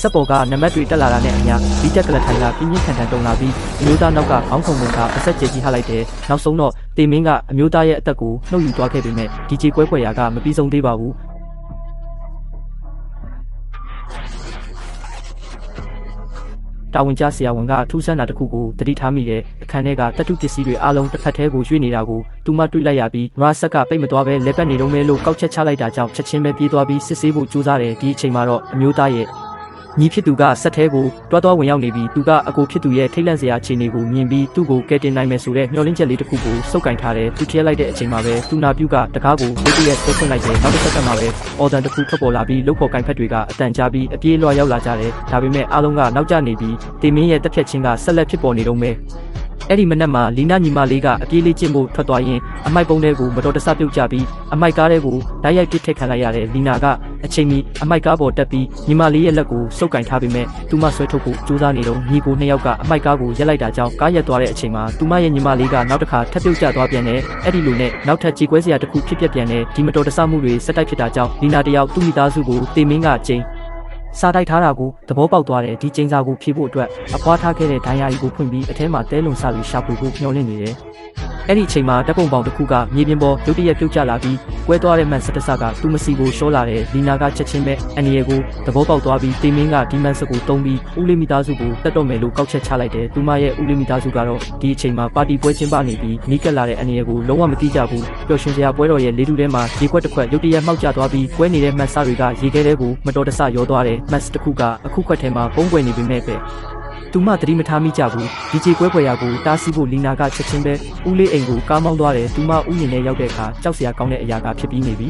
စက်ပေါ်ကနံပါတ်တွေတက်လာတာနဲ့အမျှဒီတက်ကလထိုင်ကပြင်းပြင်းထန်ထန်တုံလာပြီးအမျိုးသားနောက်ကခေါင်းခုံဝင်ကအဆက်ကျကြီးဟလိုက်တယ်နောက်ဆုံးတော့တေမင်းကအမျိုးသားရဲ့အသက်ကိုနှုတ်ယူသွားခဲ့ပေမဲ့ဒီကြေကွဲခွက်ရာကမပြီးဆုံးသေးပါဘူးတာဝန်ကျဆရာဝန်ကထူးဆန်းတာတစ်ခုကိုတတိထားမိတဲ့အခန်းထဲကတတုပစ္စည်းတွေအားလုံးတစ်ဖက်ထဲကိုရွှေ့နေတာကိုသူမတွေ့လိုက်ရပြီးနွားဆက်ကပိတ်မသွားပဲလက်ပတ်နေတော့မဲလို့ကောက်ချက်ချလိုက်တာကြောင့်ချက်ချင်းပဲပြေးသွားပြီးစစ်ဆေးဖို့ကြိုးစားတယ်ဒီအချိန်မှာတော့အမျိုးသားရဲ့ညီဖြစ်သူကဆက်ထဲကိုတွားဝင်ရောက်နေပြီးသူကအကိုဖြစ်သူရဲ့ထိတ်လန့်စရာအခြေအနေကိုမြင်ပြီးသူ့ကိုကယ်တင်နိုင်မယ်ဆိုတဲ့မျှော်လင့်ချက်လေးတစ်ခုကိုစုပ်ကင်ထားတယ်သူထည့်လိုက်တဲ့အချိန်မှာပဲသူနာပြုကတကားကိုဒုတိယဆွဲဖွင့်လိုက်တယ်နောက်တစ်ဆက်ကမှပဲအော်ဒန်တစ်ခုထွက်ပေါ်လာပြီးလုတ်ဖို့ကင်ဖက်တွေကအတန်ကြားပြီးအပြေးလွှာရောက်လာကြတယ်ဒါပေမဲ့အားလုံးကနောက်ကျနေပြီးတေမင်းရဲ့တက်ဖြတ်ခြင်းကဆက်လက်ဖြစ်ပေါ်နေတော့မယ်အဲ့ဒီမနက်မှာလီနာညီမလေးကအပြေးလေးကျင့်ဖို့ထွက်သွားရင်အမိုက်ပုံးထဲကိုမတော်တဆပြုတ်ကျပြီးအမိုက်ကားထဲကိုဓာတ်ရိုက်ပစ်ထည့်ခံလိုက်ရတယ်လီနာကအချိန်မီအမိုက်ကားပေါ်တက်ပြီးညီမလေးရဲ့လက်ကိုစုပ်ကင်ထားပေမဲ့သူမဆွဲထုတ်ဖို့ကြိုးစားနေတော့ညီကိုနှစ်ယောက်ကအမိုက်ကားကိုရက်လိုက်တာကြောင့်ကားရက်သွားတဲ့အချိန်မှာသူမရဲ့ညီမလေးကနောက်တစ်ခါထပ်ပြုတ်ကျသွားပြန်တယ်အဲ့ဒီလိုနဲ့နောက်ထပ်ကြေကွဲစရာတစ်ခုဖြစ်ပျက်ပြန်တယ်ဒီမတော်တဆမှုတွေဆက်တိုက်ဖြစ်တာကြောင့်လီနာတယောက်သူ့မိသားစုကိုတေမင်းကချိန်စားတိုက်ထားတာကိုသဘောပေါက်သွားတယ်ဒီကျင်းစာကိုဖြည့်ဖို့အတွက်အဖွားထားခဲ့တဲ့ဒိုင်ယာရီကိုဖွင့်ပြီးအထဲမှာတဲလုံစာတွေရှာဖွေဖို့မျှော်လင့်နေတယ်အဲ့ဒီအချိန်မှာတပ်ပုံပေါင်တစ်ခုကမြေပြင်ပေါ်ရုတ်တရက်ပြုတ်ကျလာပြီးကွဲသွားတဲ့မန်စတဆကသူ့မစီကိုရှောလာတယ်လီနာကချက်ချင်းပဲအန်နီယေကိုသဘောပေါက်သွားပြီးတေမင်းကဒီမန်စကိုတုံးပြီးဦးလေးမိသားစုကိုတက်တော့မယ်လို့ကောက်ချက်ချလိုက်တယ်သူမရဲ့ဦးလေးမိသားစုကတော့ဒီအချိန်မှာပါတီပွဲကျင်းပနေပြီးနီးကပ်လာတဲ့အန်နီယေကိုလုံးဝမသိကြဘူးပျော်ရွှင်စရာပွဲတော်ရဲ့လေထုထဲမှာရေခွက်တစ်ခွက်ရုတ်တရက်မှောက်ကျသွားပြီးကွဲနေတဲ့မန်စတွေကရေခဲထဲကိုမတော်တဆရောသွားတယ်မန်စတစ်ခုကအခုခွက်ထဲမှာပုံးကွယ်နေပေမဲ့ပဲသူမသတိမထားမိကြဘူးဒီကြေကွဲဖွယ်ရာကိုတားဆီးဖို့လီနာကချက်ချင်းပဲဦးလေးအိမ်ကိုကားမောင်းသွားတယ်သူမဥယျာဉ်ထဲရောက်တဲ့အခါကြောက်စရာကောင်းတဲ့အရာကဖြစ်ပြီးနေပြီ